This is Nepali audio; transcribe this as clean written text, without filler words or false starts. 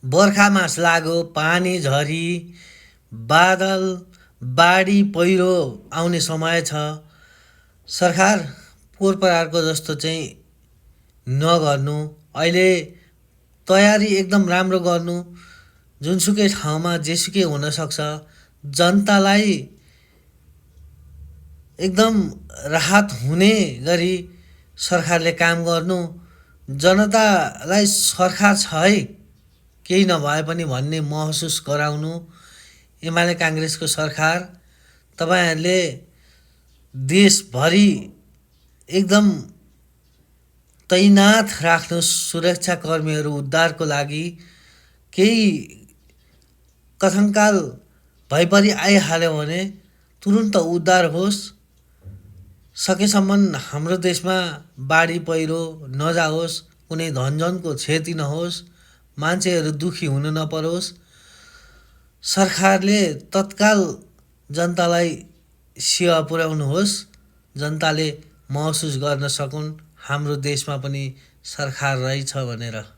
बर्खा मास लाग्यो, पानी झरी, बादल, बाढी पहिरो आउने समय छ। सरकार पोहोर परारको जस्तो चाहिँ नगर्नु, अहिले तयारी एकदम राम्रो गर्नु। जुनसुकै ठाउँमा जेसुकै हुनसक्छ, जनतालाई एकदम राहत हुने गरी सरकारले काम गर्नु। जनतालाई सरकार छ है, केही नभए पनि भन्ने महसुस गराउनु। एमाले काङ्ग्रेसको सरकार तपाईँहरूले देशभरि एकदम तैनाथ राख्नु सुरक्षाकर्मीहरू उद्धारको लागि। केही कथङ्काल भइपरि आइहाल्यो भने तुरुन्त उद्धार होस्। सकेसम्म हाम्रो देशमा बाढी पहिरो नजाओस्, कुनै धनजनको क्षति नहोस्, मान्छेहरू दुखी हुन नपरोस्। सरकारले तत्काल जनतालाई सेवा पुर्याउनुहोस्, जनताले महसुस गर्न सकुन् हाम्रो देशमा पनि सरकार रहेछ भनेर।